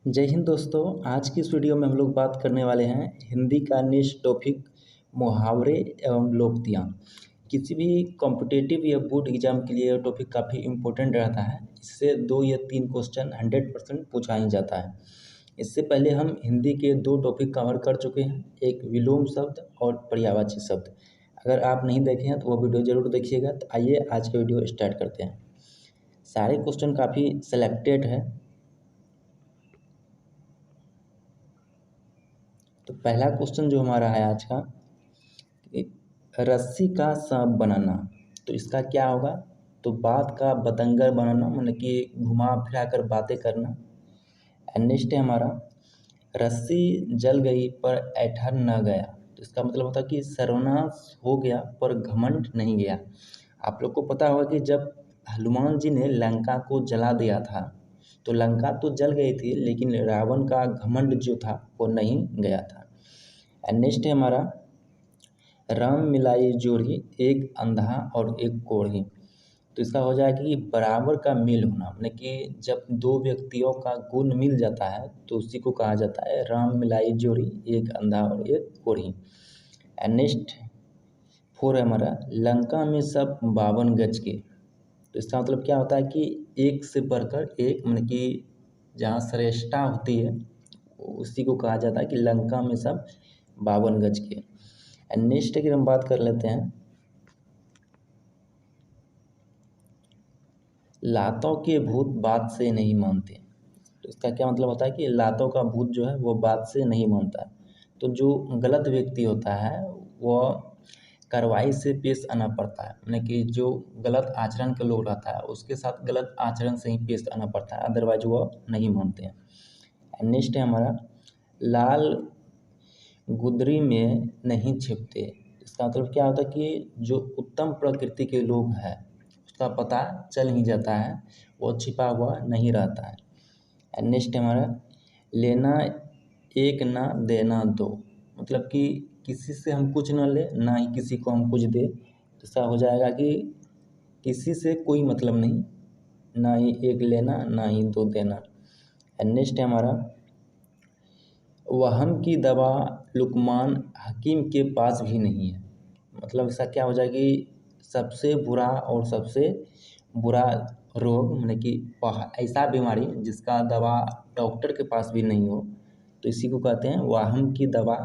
जय हिंद दोस्तों। आज की इस वीडियो में हम लोग बात करने वाले हैं हिंदी का नेक्स्ट टॉपिक मुहावरे एवं लोकोक्तियाँ। किसी भी कॉम्पिटिटिव या बोर्ड एग्जाम के लिए यह टॉपिक काफ़ी इम्पोर्टेंट रहता है। इससे 2 या 3 क्वेश्चन 100% पूछा ही जाता है। इससे पहले हम हिंदी के 2 टॉपिक कवर कर चुके हैं, एक विलोम शब्द और पर्यायवाची शब्द। अगर आप नहीं देखे हैं तो वो वीडियो ज़रूर देखिएगा। तो आइए आज का वीडियो स्टार्ट करते हैं। सारे क्वेश्चन काफ़ी सेलेक्टेड है। तो पहला क्वेश्चन जो हमारा है आज का, रस्सी का सांप बनाना, तो इसका क्या होगा? तो बात का बतंगर बनाना, मतलब कि घुमा फिरा कर बातें करना। नेक्स्ट है हमारा, रस्सी जल गई पर ऐठन न गया, तो इसका मतलब होता है कि सर्वनाश हो गया पर घमंड नहीं गया। आप लोग को पता होगा कि जब हनुमान जी ने लंका को जला दिया था तो लंका तो जल गई थी, लेकिन रावण का घमंड जो था वो नहीं गया था। नेक्स्ट है हमारा, राम मिलाई जोड़ी एक अंधा और एक कोढ़ी, तो इसका हो जाएगा कि बराबर का मेल होना, मतलब कि जब 2 व्यक्तियों का गुण मिल जाता है तो उसी को कहा जाता है राम मिलाई जोड़ी एक अंधा और एक कोढ़ी। नेक्स्ट 4 है हमारा, लंका में सब 52 गज के, तो इसका मतलब क्या होता है कि एक से बढ़कर एक, मतलब कि जहाँ श्रेष्ठता होती है उसी को कहा जाता है कि लंका में सब 52 गज के। नेक्स्ट अगर हम बात कर लेते हैं, लातों के भूत बात से नहीं मानते, तो इसका क्या मतलब होता है कि लातों का भूत जो है वो बात से नहीं मानता है। तो जो गलत व्यक्ति होता है वह कार्रवाई से पेश आना पड़ता है, मतलब कि जो गलत आचरण के लोग रहता है उसके साथ गलत आचरण से ही पेश आना पड़ता है, अदरवाइज वह नहीं मानते हैं। नेक्स्ट है हमारा, लाल गुदरी में नहीं छिपते, इसका मतलब क्या होता है कि जो उत्तम प्रकृति के लोग हैं उसका पता चल ही जाता है, वो छिपा हुआ नहीं रहता है। नेक्स्ट हमारा, लेना एक ना देना दो, मतलब कि किसी से हम कुछ ना ले ना ही किसी को हम कुछ दे, तो ऐसा हो जाएगा कि किसी से कोई मतलब नहीं, ना ही एक लेना ना ही 2 देना। नेक्स्ट है हमारा, वहम की दवा लुकमान हकीम के पास भी नहीं है, मतलब ऐसा क्या हो जाएगा कि सबसे बुरा और सबसे बुरा रोग, मतलब कि ऐसा बीमारी जिसका दवा डॉक्टर के पास भी नहीं हो, तो इसी को कहते हैं वाहम की दवा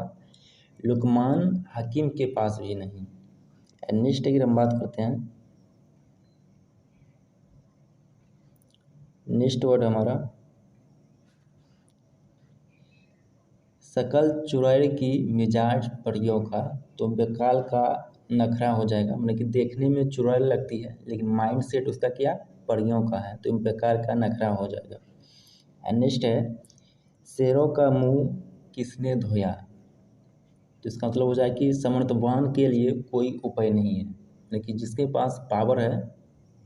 लुकमान हकीम के पास भी नहीं। नेक्स्ट अगर हम बात करते हैं, नेक्स्ट वर्ड हमारा, सकल चुड़ैल की मिजाज परियों का, तो बेकाल का नखरा हो जाएगा, मतलब कि देखने में चुड़ैल लगती है लेकिन माइंड सेट उसका क्या, परियों का है, तो बेकार का नखरा हो जाएगा। नेक्स्ट है, शेरों का मुंह किसने धोया, तो इसका मतलब हो जाए कि समर्थवान के लिए कोई उपाय नहीं है, लेकिन जिसके पास पावर है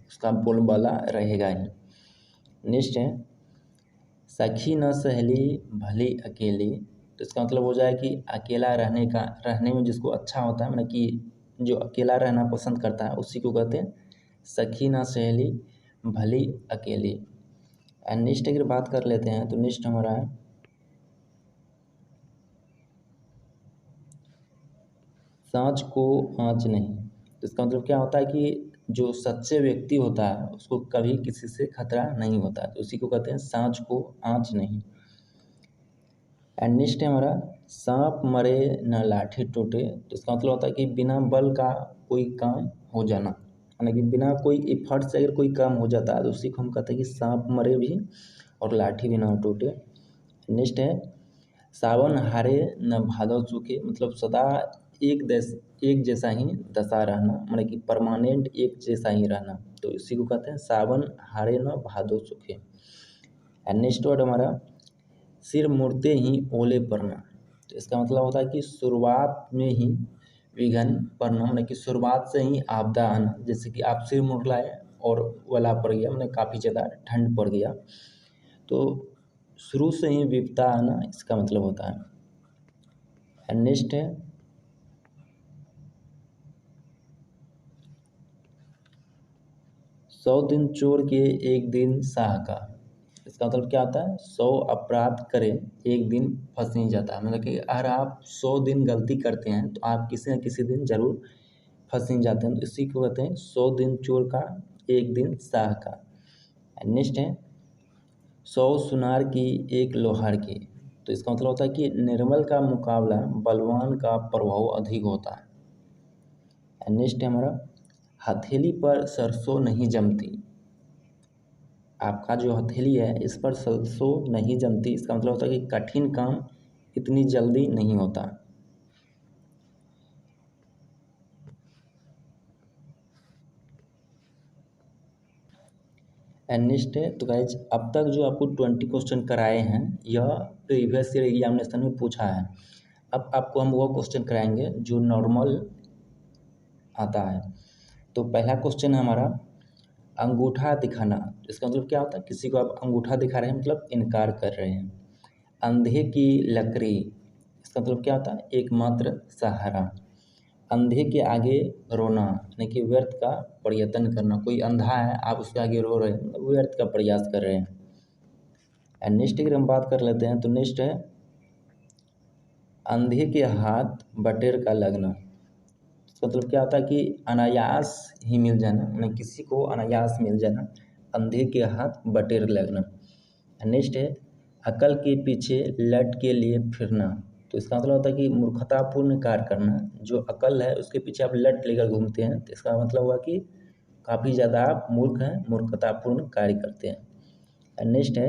उसका बोलबाला रहेगा ही। नेक्स्ट है, सखी न सहेली भली अकेली, तो इसका मतलब हो जाए कि अकेला रहने में जिसको अच्छा होता है, मतलब कि जो अकेला रहना पसंद करता है उसी को कहते हैं सखी न सहेली भली अकेली। एंड नेक्स्ट अगर बात कर लेते हैं तो नेक्स्ट हमारा है, सांच को आँच नहीं, तो इसका मतलब क्या होता है कि जो सच्चे व्यक्ति होता है उसको कभी किसी से खतरा नहीं होता है, तो उसी को कहते हैं सांच को आँच नहीं। एंड नेक्स्ट है हमारा, सांप मरे न लाठी टूटे, तो इसका मतलब होता है कि बिना बल का कोई काम हो जाना, यानी कि बिना कोई एफर्ट से अगर कोई काम हो जाता है तो उसी को हम कहते हैं कि सांप मरे भी और लाठी भी ना टूटे। नेक्स्ट है, सावन हारे न भादव चूके, मतलब सदा एक जैसा ही दशा रहना, मतलब कि परमानेंट एक जैसा ही रहना, तो इसी को कहते हैं सावन हारे न भादव चूके। एंड नेक्स्ट वर्ड हमारा, सिर मुड़ते ही ओले पड़ना, तो इसका मतलब होता है कि शुरुआत में ही विघन पड़ना, मतलब कि शुरुआत से ही आपदा आना, जैसे कि आप सिर मुड़ लाए और ओला पड़ गया, मतलब काफ़ी ज़्यादा ठंड पड़ गया, तो शुरू से ही विपदा आना इसका मतलब होता है। एंड नेक्स्ट है, 100 दिन चोर के एक दिन साह का, इसका मतलब क्या होता है, 100 अपराध करे एक दिन फंस नहीं जाता। मतलब कि अगर आप 100 दिन गलती करते हैं तो आप किसी न किसी दिन ज़रूर फंस नहीं जाते हैं। तो इसी को कहते हैं 100 दिन चोर का एक दिन साह का। नेक्स्ट है 100 सुनार की एक लोहार की। तो इसका मतलब होता है कि निर्बल का मुकाबला बलवान का प्रभाव अधिक होता है। नेक्स्ट है हमारा हथेली पर सरसों नहीं जमती। आपका जो हथेली है इस पर सरसों नहीं जमती, इसका मतलब होता है कि कठिन काम इतनी जल्दी नहीं होता। एंड नेक्स्ट है तो गाइज अब तक जो आपको 20 क्वेश्चन कराए हैं यह प्रीवियस ईयर एग्जामिनेशन में पूछा है। अब आपको हम वो क्वेश्चन कराएंगे जो नॉर्मल आता है। तो पहला क्वेश्चन है हमारा अंगूठा दिखाना। इसका मतलब क्या होता है, किसी को आप अंगूठा दिखा रहे हैं मतलब इनकार कर रहे हैं। अंधे की लकड़ी, इसका मतलब क्या होता है, एकमात्र सहारा। अंधे के आगे रोना यानी कि व्यर्थ का प्रयत्न करना। कोई अंधा है आप उसके आगे रो रहे हैं मतलब व्यर्थ का प्रयास कर रहे हैं। एंड नेक्स्ट अगर हम बात कर लेते हैं तो नेक्स्ट है अंधे के हाथ बटेर का लगना। इसका मतलब क्या होता है कि अनायास ही मिल जाना, यानी किसी को अनायास मिल जाना। अंधे के हाथ बटेर लगना। नेक्स्ट है अकल के पीछे लट के लिए फिरना। तो इसका मतलब होता है कि मूर्खतापूर्ण कार्य करना। जो अकल है उसके पीछे आप लट लेकर घूमते हैं तो इसका मतलब हुआ कि काफ़ी ज़्यादा आप मूर्ख हैं, मूर्खतापूर्ण कार्य करते हैं। नेक्स्ट है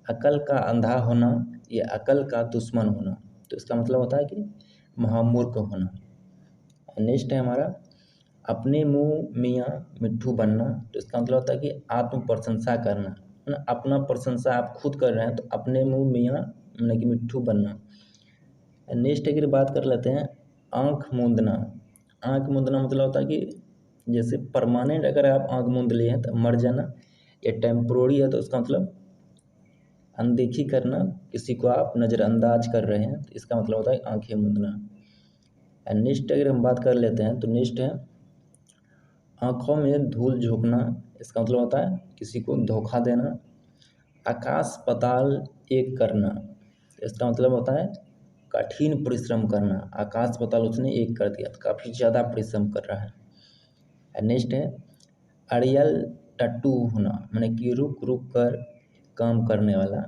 अकल का अंधा होना या अकल का दुश्मन होना। तो इसका मतलब होता है कि महामूर्ख होना। नेक्स्ट है हमारा अपने मुँह मियाँ मिट्ठू बनना। तो इसका मतलब होता है कि आत्म प्रशंसा करना, है ना। अपना प्रशंसा आप खुद कर रहे हैं तो अपने मुँह मियाँ यानी कि मिट्ठू बनना। नेक्स्ट अगर बात कर लेते हैं आँख मूंदना। आँख मूंदना मतलब होता है कि जैसे परमानेंट अगर आप आँख मूंद लिए हैं तो मर जाना, या टेम्पोररी है तो उसका मतलब अनदेखी करना, किसी को आप नज़रअंदाज कर रहे हैं तो इसका मतलब होता है आँखें मूंदना। नेक्स्ट अगर हम बात कर लेते हैं तो नेक्स्ट है आँखों में धूल झोंकना। इसका मतलब होता है किसी को धोखा देना। आकाश पाताल एक करना, इसका मतलब होता है कठिन परिश्रम करना। आकाश पाताल उसने एक कर दिया तो काफ़ी ज़्यादा परिश्रम कर रहा है। नेक्स्ट है अड़ियल टट्टू होना, माने कि रुक रुक कर काम करने वाला,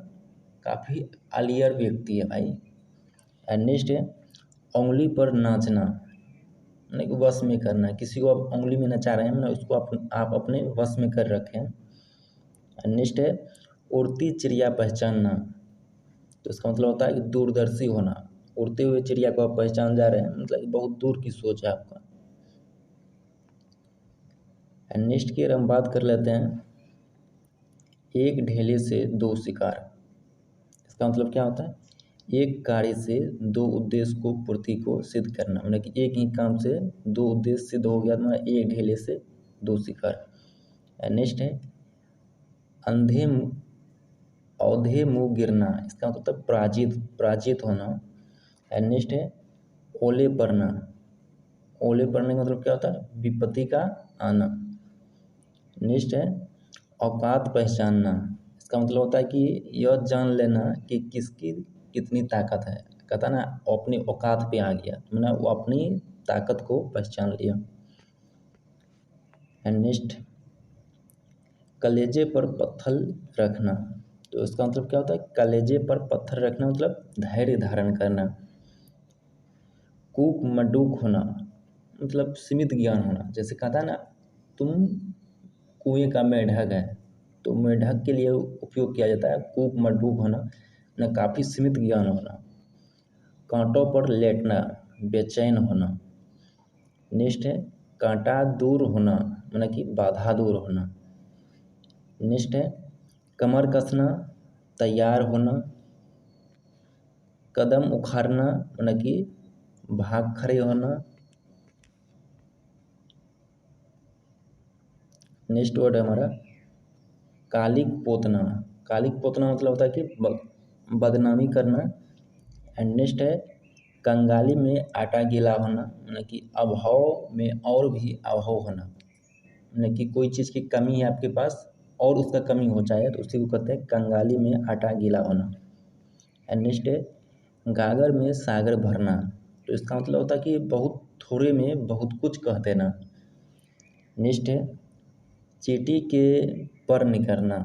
काफ़ी अलियर व्यक्ति है भाई। नेक्स्ट है उंगली पर नाचना, यानी कि वश में करना। किसी को आप उंगली में नचा रहे हैं ना, उसको आप अपने वश में कर रखें। नेक्स्ट है उड़ती चिड़िया पहचानना। तो इसका मतलब होता है कि दूरदर्शी होना। उड़ते हुए चिड़िया को आप पहचान जा रहे हैं मतलब कि बहुत दूर की सोच है आपका। नेक्स्ट की अगर हम बात कर लेते हैं एक ढेले से दो शिकार। इसका मतलब क्या होता है, एक कार्य से दो उद्देश्य को पूर्ति को सिद्ध करना। मतलब कि एक ही काम से दो उद्देश्य सिद्ध हो गया, मतलब एक ढेले से दो शिकार। नेक्स्ट है अंधे औधे मुँह गिरना। इसका मतलब पराजित होना। नेक्स्ट है ओले पड़ना। ओले पड़ने का मतलब क्या होता है, विपत्ति का आना। नेक्स्ट है औकात पहचानना। इसका मतलब होता है कि यह जान लेना कि किसकी कितनी ताकत है। कहता ना अपनी औकात पे आ गया, मतलब वो अपनी ताकत को पहचान लिया। एंड नेक्स्ट कलेजे पर पत्थर रखना। तो इसका मतलब क्या होता है, कलेजे पर पत्थर रखना मतलब धैर्य धारण करना। कूक मडूक होना मतलब सीमित ज्ञान होना। जैसे कहता है ना तुम कुएं का मेढक है, तो मेढक के लिए उपयोग किया जाता है कूक मडूक होना, ना काफ़ी सीमित ज्ञान होना। कांटों पर लेटना, बेचैन होना। नेक्स्ट है कांटा दूर होना, मतलब कि बाधा दूर होना। नेक्स्ट है कमर कसना, तैयार होना। कदम उखाड़ना, मतलब कि भाग खड़े होना। नेक्स्ट वर्ड है हमारा कालिक पोतना। कालिक पोतना मतलब होता है कि बदनामी करना। एंड नेक्स्ट है कंगाली में आटा गीला होना, मतलब कि अभाव में और भी अभाव होना। मतलब कि कोई चीज़ की कमी है आपके पास और उसका कमी हो जाए तो उसी को कहते हैं कंगाली में आटा गीला होना। एंड नेक्स्ट है गागर में सागर भरना, तो इसका मतलब होता है कि बहुत थोड़े में बहुत कुछ कह देना। नेक्स्ट है चींटी के पर निकलना,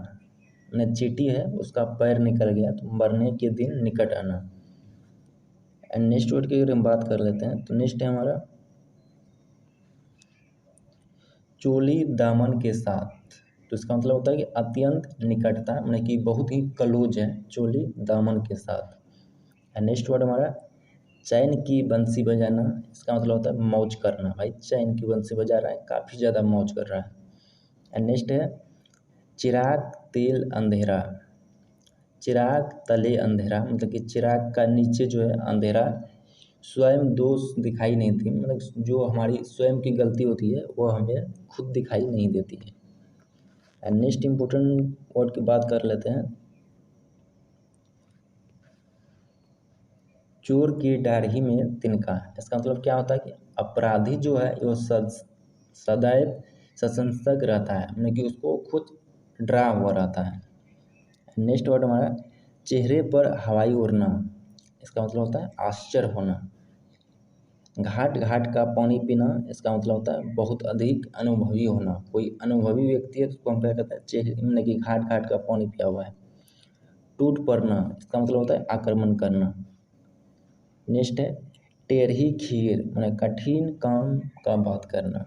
न चींटी है उसका पैर निकल गया तो मरने के दिन निकट आना। एंड नेक्स्ट वर्ड की अगर हम बात कर लेते हैं तो नेक्स्ट है हमारा चोली दामन के साथ, तो इसका मतलब होता है कि अत्यंत निकटता, मतलब कि बहुत ही क्लोज है चोली दामन के साथ। एंड नेक्स्ट वर्ड हमारा चैन की बंसी बजाना, इसका मतलब होता है मौज करना, भाई चैन की बंसी बजा रहा है, काफ़ी ज़्यादा मौज कर रहा है। एंड नेक्स्ट है चिराग तेल अंधेरा, चिराग तले अंधेरा, मतलब कि चिराग का नीचे जो है अंधेरा, स्वयं दोष दिखाई नहीं देती, मतलब जो हमारी स्वयं की गलती होती है वो हमें खुद दिखाई नहीं देती है। एंड नेक्स्ट इम्पोर्टेंट वर्ड की बात कर लेते हैं, चोर की डाढ़ी में तिनका, इसका मतलब क्या होता है कि अपराधी जो है वो सदैव सशंसक रहता है, मतलब कि उसको खुद डरा हुआ रहता है। नेक्स्ट वर्ड हमारा चेहरे पर हवाई उड़ना, इसका मतलब होता है आश्चर्य होना। घाट घाट का पानी पीना, इसका मतलब होता है बहुत अधिक अनुभवी होना, कोई अनुभवी व्यक्ति है तो उसको हम क्या कहते हैं चेहरे, मतलब कि घाट घाट का पानी पिया हुआ है। टूट पड़ना, इसका मतलब होता है आक्रमण करना। नेक्स्ट है टेढ़ी खीर, मतलब कठिन काम का बात करना।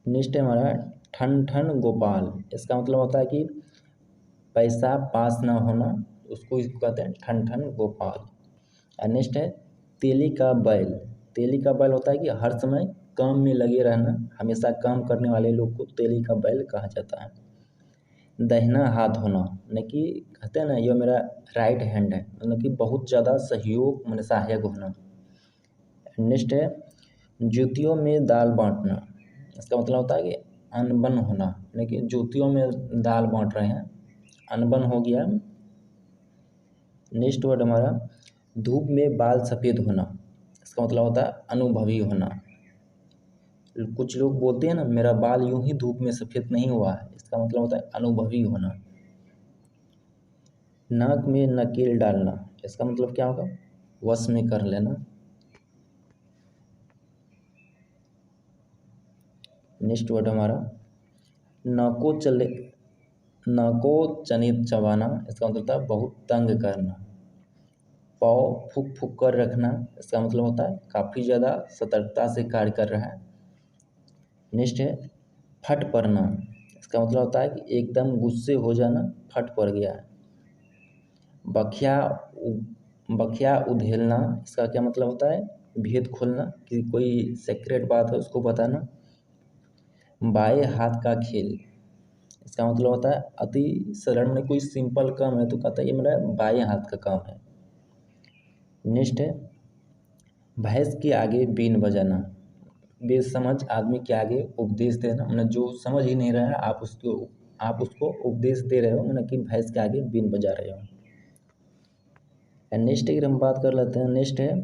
नेक्स्ट है हमारा ठन ठन गोपाल, इसका मतलब होता है कि पैसा पास ना होना, उसको कहते हैं ठन ठन गोपाल। और नेक्स्ट है तेली का बैल, तेली का बैल होता है कि हर समय काम में लगे रहना, हमेशा काम करने वाले लोग को तेली का बैल कहा जाता है। दाहिना हाथ होना, मतलब कि कहते हैं ना ये मेरा राइट हैंड है, मतलब कि बहुत ज़्यादा सहयोग मतलब सहायक होना। नेक्स्ट है ज्योतियों में दाल बांटना, इसका मतलब होता है कि अनबन होना, मतलब कि ज्योतियों में दाल बांट रहे हैं, अनबन हो गया। नेक्स्ट वर्ड हमारा धूप में बाल सफ़ेद होना, इसका मतलब होता है अनुभवी होना। कुछ लोग बोलते हैं ना मेरा बाल यूं ही धूप में सफ़ेद नहीं हुआ है, इसका मतलब होता है अनुभवी होना। नाक में नकेल डालना, इसका मतलब क्या होगा वश में कर लेना। नेक्स्ट वर्ड हमारा नाको चले नाको चनित चबाना, इसका मतलब होता है बहुत तंग करना। पाँव फूक फूक कर रखना, इसका मतलब होता है काफ़ी ज़्यादा सतर्कता से कार्य कर रहा है। नेक्स्ट है फट पड़ना, इसका मतलब होता है कि एकदम गुस्से हो जाना, फट पड़ गया है। बखिया बखिया उधेलना, इसका क्या मतलब होता है भेद खोलना, कि कोई सीक्रेट बात है उसको बताना। बाएं हाथ का खेल, इसका मतलब होता है अति सरल में कोई सिंपल काम है तो कहता है ये मेरा बाएं हाथ का काम है। नेक्स्ट है भैंस के आगे बीन बजाना, बेसमझ आदमी के आगे उपदेश देना, मतलब जो समझ ही नहीं रहा है आप उसको उपदेश दे रहे हो, मतलब कि भैंस के आगे बीन बजा रहे हो। एंड नेक्स्ट अगर हम बात कर लेते हैं, नेक्स्ट है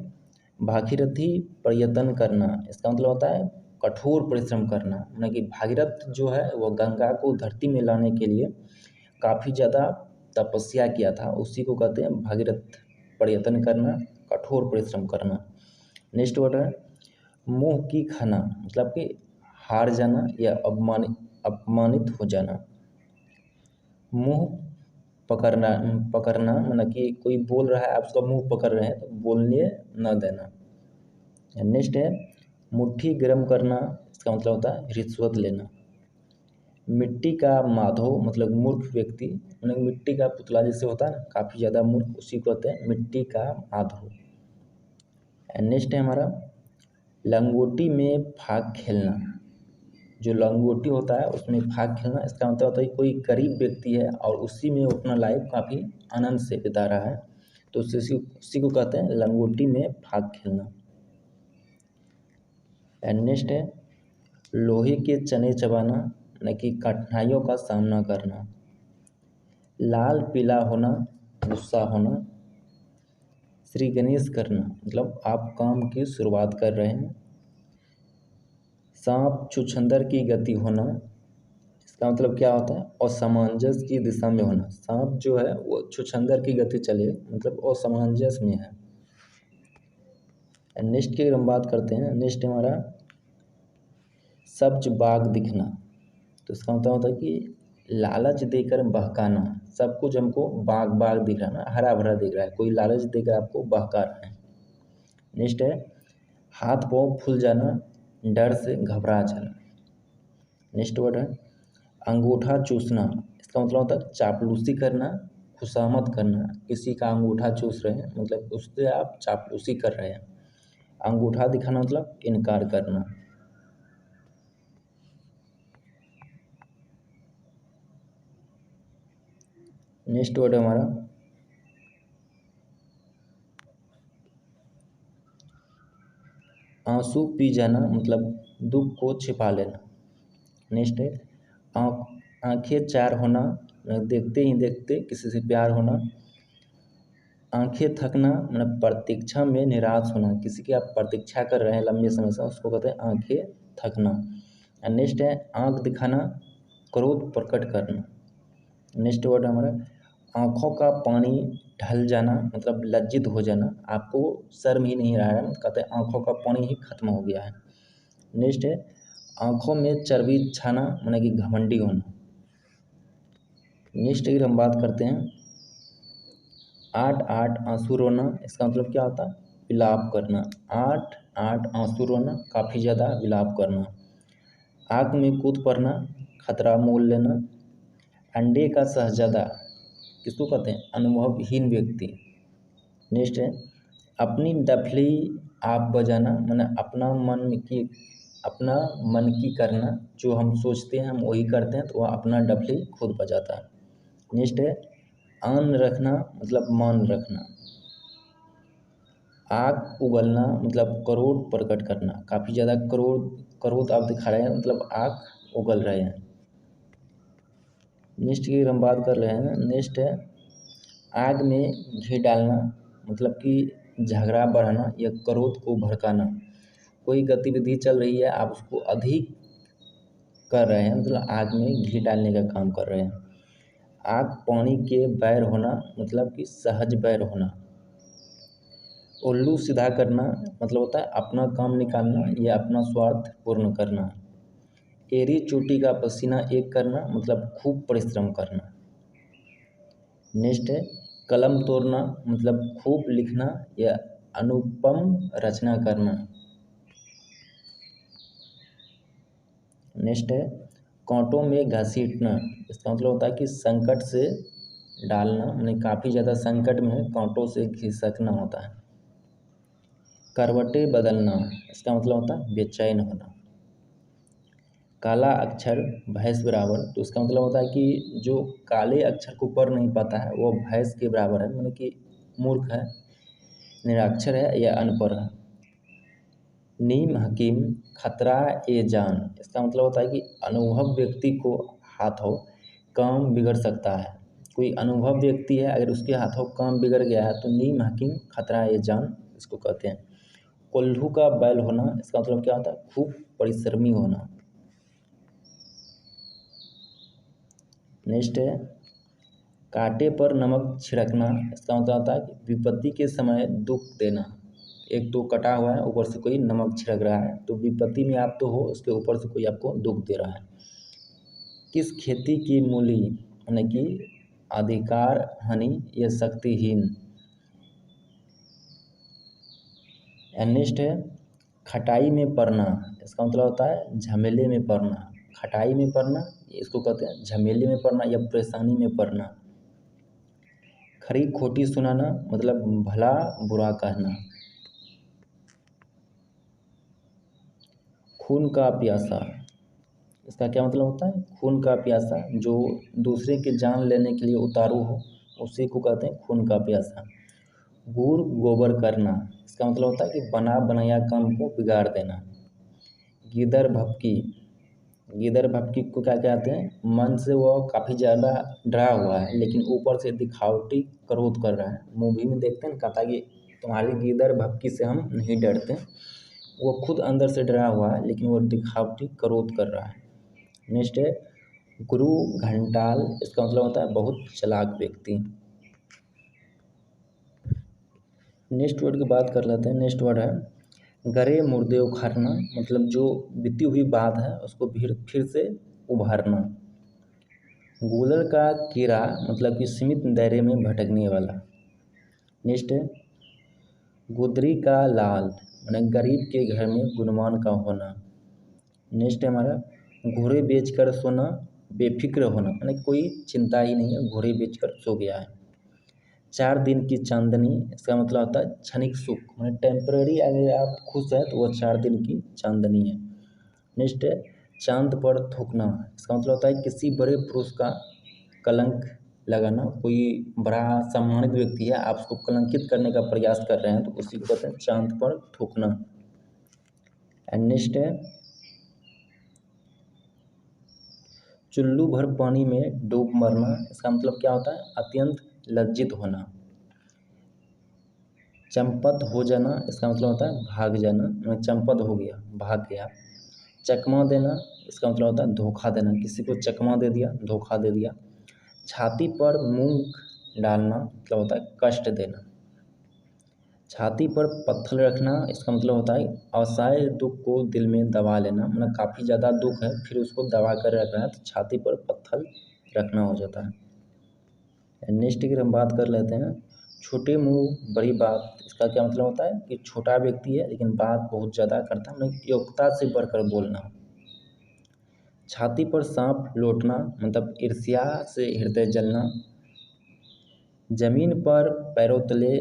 भागीरथी प्रयत्न करना, इसका मतलब होता है कठोर परिश्रम करना, मतलब कि भागीरथ जो है वो गंगा को धरती में लाने के लिए काफ़ी ज़्यादा तपस्या किया था, उसी को कहते हैं भागीरथ प्रयत्न करना, कठोर परिश्रम करना। नेक्स्ट वर्ड है मुँह की खाना, मतलब कि हार जाना या अपमानित हो जाना। मुँह पकड़ना पकड़ना, मतलब कि कोई बोल रहा है आप उसका मुँह पकड़ रहे हैं तो बोलने न देना। नेक्स्ट है मुट्ठी गर्म करना, इसका मतलब होता है रिश्वत लेना। मिट्टी का माधो, मतलब मूर्ख व्यक्ति, मतलब मिट्टी का पुतला जैसे होता है ना काफ़ी ज़्यादा मूर्ख, उसी को कहते हैं मिट्टी का माधो। एंड नेक्स्ट है हमारा लंगोटी में फाग खेलना, जो लंगोटी होता है उसमें फाग खेलना, इसका मतलब होता है कोई गरीब व्यक्ति है और उसी में अपना लाइफ काफ़ी आनंद से बिता रहा है, तो उसी को कहते हैं लंगोटी में फाग खेलना। एंड नेक्स्ट है लोहे के चने चबाना, न कि कठिनाइयों का सामना करना। लाल पीला होना, गुस्सा होना। श्री गणेश करना, मतलब आप काम की शुरुआत कर रहे हैं। सांप छुछंदर की गति होना, इसका मतलब क्या होता है? असमंजस की दिशा में होना। सांप जो है वो छुछंदर की गति चले, मतलब असमंजस में है। नेक्स्ट की हम बात करते हैं, नेक्स्ट हमारा सब्ज बाग दिखना। तो इसका मतलब होता है कि लालच देकर बहकाना। सब कुछ हमको बाग बाग दिख रहा है ना, हरा भरा दिख रहा है, कोई लालच देकर आपको बहका रहा है। नेक्स्ट है हाथ पाँव फूल जाना, डर से घबरा जाना। नेक्स्ट वर्ड है अंगूठा चूसना। इसका मतलब होता है चापलूसी करना, खुशामद करना। किसी का अंगूठा चूस रहे हैं, मतलब उससे आप चापलूसी कर रहे हैं। अंगूठा दिखाना मतलब इनकार करना। नेक्स्ट वर्ड है हमारा आंसू पी जाना, मतलब दुख को छिपा लेना। नेक्स्ट है आंखें चार होना, देखते ही देखते किसी से प्यार होना। आंखें थकना मतलब प्रतीक्षा में निराश होना, किसी की आप प्रतीक्षा कर रहे हैं लंबे समय से, उसको कहते हैं आंखें थकना। नेक्स्ट है आंख दिखाना, क्रोध प्रकट करना। नेक्स्ट वर्ड हमारा आंखों का पानी ढल जाना, मतलब लज्जित हो जाना, आपको शर्म ही नहीं रहा है, कहते हैं आंखों का पानी ही खत्म हो गया है। नेक्स्ट है आंखों में चर्बी छाना, माने कि घमंडी होना। नेक्स्ट की हम बात करते हैं आठ आठ आंसू रोना। इसका मतलब क्या होता है? विलाप करना। आठ आठ आंसू रोना, काफ़ी ज़्यादा विलाप करना। आग में कूद पड़ना, खतरा मोल लेना। अंडे का शहजादा किसको कहते हैं? अनुभवहीन व्यक्ति। नेक्स्ट है अपनी डफली आप बजाना, माने अपना मन की करना, जो हम सोचते हैं हम वही करते हैं, तो वह अपना डफली खुद बजाता है। नेक्स्ट है आन रखना, मतलब मान रखना। आग उगलना मतलब क्रोध प्रकट करना, काफ़ी ज़्यादा क्रोध आप दिखा रहे हैं, मतलब आग उगल रहे हैं। नेक्स्ट की हम बात कर रहे हैं, नेक्स्ट है आग में घी डालना, मतलब कि झगड़ा बढ़ाना या क्रोध को भड़काना। कोई गतिविधि चल रही है, आप उसको अधिक कर रहे हैं, मतलब आग में घी डालने का काम कर रहे हैं। आग पानी के बैर होना, मतलब कि सहज बैर होना। उल्लू सीधा करना मतलब होता है अपना काम निकालना या अपना स्वार्थ पूर्ण करना। एड़ी चोटी का पसीना एक करना, मतलब खूब परिश्रम करना। नेक्स्ट है कलम तोड़ना, मतलब खूब लिखना या अनुपम रचना करना। नेक्स्ट है कांटों में घसीटना। इसका मतलब होता है कि संकट से डालना, यानी काफ़ी ज़्यादा संकट में है, कांटों से घिसकना होता है। करवटें बदलना, इसका मतलब होता है बेचैन होना। काला अक्षर भैंस बराबर, तो इसका मतलब होता है कि जो काले अक्षर को पढ़ नहीं पाता है वो भैंस के बराबर है, मतलब कि मूर्ख है, निरक्षर है या अनपढ़ है। नीम हकीम खतरा ए जान, इसका मतलब होता है कि अनुभव व्यक्ति को हाथों काम बिगड़ सकता है। कोई अनुभव व्यक्ति है, अगर उसके हाथों काम बिगड़ गया है तो नीम हकीम खतरा ए जान इसको कहते हैं। कोल्हू का बैल होना, इसका मतलब क्या होता है? खूब परिश्रमी होना। नेक्स्ट है कांटे पर नमक छिड़कना, इसका मतलब होता है कि विपत्ति के समय दुख देना। एक तो कटा हुआ है, ऊपर से कोई नमक छिड़क रहा है, तो विपत्ति में आप तो हो, उसके ऊपर से कोई आपको दुख दे रहा है। किस खेती की मूली, यानी कि अधिकार हानि या शक्तिहीन। नेक्स्ट है खटाई में पड़ना, इसका मतलब होता है झमेले में पड़ना। खटाई में पड़ना इसको कहते हैं झमेले में पड़ना या परेशानी में पड़ना। खरी खोटी सुनाना मतलब भला बुरा कहना। खून का प्यासा, इसका क्या मतलब होता है? खून का प्यासा, जो दूसरे की जान लेने के लिए उतारू हो, उसी को कहते हैं खून का प्यासा। गुड़ गोबर करना, इसका मतलब होता है कि बना बनाया काम को बिगाड़ देना। गिदर भपकी, गिदर भपकी को क्या कहते हैं? मन से वो काफ़ी ज़्यादा डरा हुआ है, लेकिन ऊपर से दिखावटी क्रोध कर रहा है। मूवी में देखते हैं, कहता है कि तुम्हारी गिदर भपकी से हम नहीं डरते। वो खुद अंदर से डरा हुआ है लेकिन वो दिखावटी क्रोध कर रहा है। नेक्स्ट है गुरु घंटाल, इसका मतलब होता है बहुत चालाक व्यक्ति। नेक्स्ट वर्ड की बात कर लेते हैं। नेक्स्ट वर्ड है गरे मुर्दे उखाड़ना, मतलब जो बीती हुई बात है उसको फिर से उभारना। गूलर का कीड़ा, मतलब कि सीमित दायरे में भटकने वाला। नेक्स्ट है गुदरी का लाल, माने गरीब के घर में गुणवान का होना। नेक्स्ट है हमारा घोड़े बेचकर सोना, बेफिक्र होना, माने कोई चिंता ही नहीं है, घोड़े बेचकर सो गया है। 4 दिन की चांदनी, इसका मतलब होता है क्षणिक सुख, माने टेम्पररी अगर आप खुश हैं तो वो 4 दिन की चांदनी है। नेक्स्ट है चांद पर थूकना, इसका मतलब होता है किसी बड़े पुरुष का कलंक लगाना। कोई बड़ा सम्मानित व्यक्ति है, आप उसको कलंकित करने का प्रयास कर रहे हैं तो उसी को कहते हैं चांद पर थूकना। एंड नेक्स्ट है चुल्लू भर पानी में डूब मरना, इसका मतलब क्या होता है अत्यंत लज्जित होना। चंपत हो जाना, इसका मतलब होता है भाग जाना, चंपत हो गया, भाग गया। चकमा देना, इसका मतलब होता है धोखा देना, किसी को चकमा दे दिया, धोखा दे दिया। छाती पर मूंग डालना मतलब होता है कष्ट देना। छाती पर पत्थर रखना, इसका मतलब होता है असहाय दुख को दिल में दबा लेना, मतलब काफ़ी ज़्यादा दुख है फिर उसको दबा कर रखना है तो छाती पर पत्थर रखना हो जाता है। नेक्स्ट की हम बात कर लेते हैं छोटे मुंह बड़ी बात, इसका क्या मतलब होता है कि छोटा व्यक्ति है लेकिन बात बहुत ज़्यादा करता है, मतलब योग्यता से बढ़कर बोलना। छाती पर सांप लौटना, मतलब ईर्ष्या से हृदय जलना। जमीन पर पैरों तले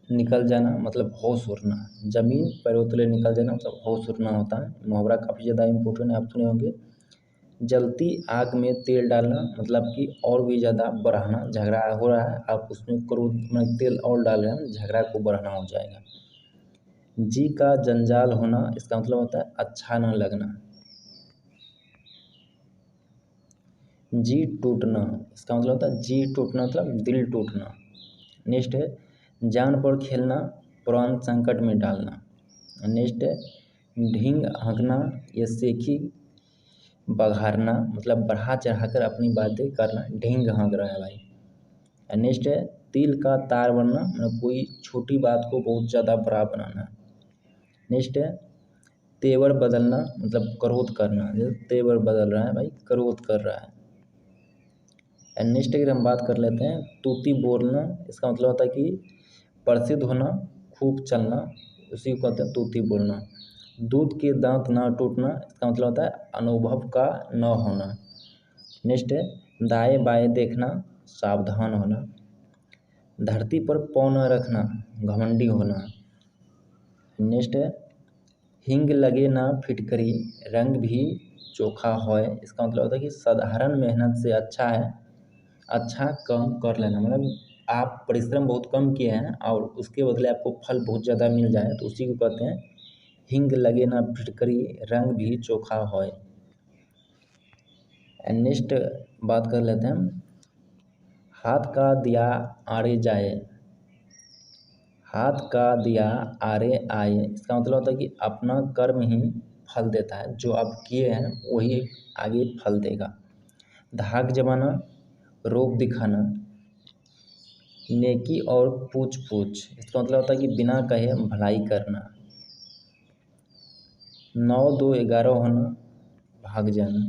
निकल जाना, मतलब होश उड़ना। जमीन पैरों तले निकल जाना मतलब होश उड़ना होता है। मुहावरा काफ़ी ज़्यादा इम्पोर्टेंट है, आप सुने होंगे। जलती आग में तेल डालना, मतलब कि और भी ज़्यादा बढ़ाना, झगड़ा हो रहा है आप उसमें क्रोध में तेल और डाल रहे हैं, झगड़ा को बढ़ाना हो जाएगा। जी का जंजाल होना, इसका मतलब होता है अच्छा न लगना। जी टूटना, इसका मतलब होता है जी टूटना मतलब दिल टूटना। नेक्स्ट है जान पर खेलना, प्राण संकट में डालना। नेक्स्ट है ढींग हाँकना, ये सेखी बघारना, मतलब बढ़ा चढ़ा कर अपनी बातें करना, ढींग हाँक रहा है भाई। नेक्स्ट है तिल का तार बनना, मतलब कोई छोटी बात को बहुत ज़्यादा बड़ा बनाना। नेक्स्ट है तेवर बदलना, मतलब क्रोध करना, जैसे तेवर बदल रहा है भाई, क्रोध कर रहा है। एंड नेक्स्ट अगर हम बात कर लेते हैं तूती बोलना, इसका मतलब होता है कि प्रसिद्ध होना, खूब चलना, उसी को कहते हैं तूती बोलना। दूध के दांत ना टूटना, इसका मतलब होता है अनुभव का न होना। नेक्स्ट है दाएं बाएं देखना, सावधान होना। धरती पर पाँव न रखना, घमंडी होना। नेक्स्ट है हिंग लगे ना फिटकरी, रंग भी चोखा होए, इसका मतलब होता है कि साधारण मेहनत से अच्छा है अच्छा कम कर लेना, मतलब आप परिश्रम बहुत कम किए हैं और उसके बदले आपको फल बहुत ज़्यादा मिल जाए तो उसी को कहते हैं हिंग लगे ना फिटकरी, रंग भी चोखा होए। एंड नेक्स्ट बात कर लेते हैं हाथ का दिया आड़े जाए, हाथ का दिया आड़े आए, इसका मतलब होता है कि अपना कर्म ही फल देता है, जो आप किए हैं वही आगे फल देगा। धाक जमाना, रोग दिखाना। नेकी और पूछ पूछ, इसका मतलब होता है कि बिना कहे भलाई करना। 9 2 11 होना, भाग जाना।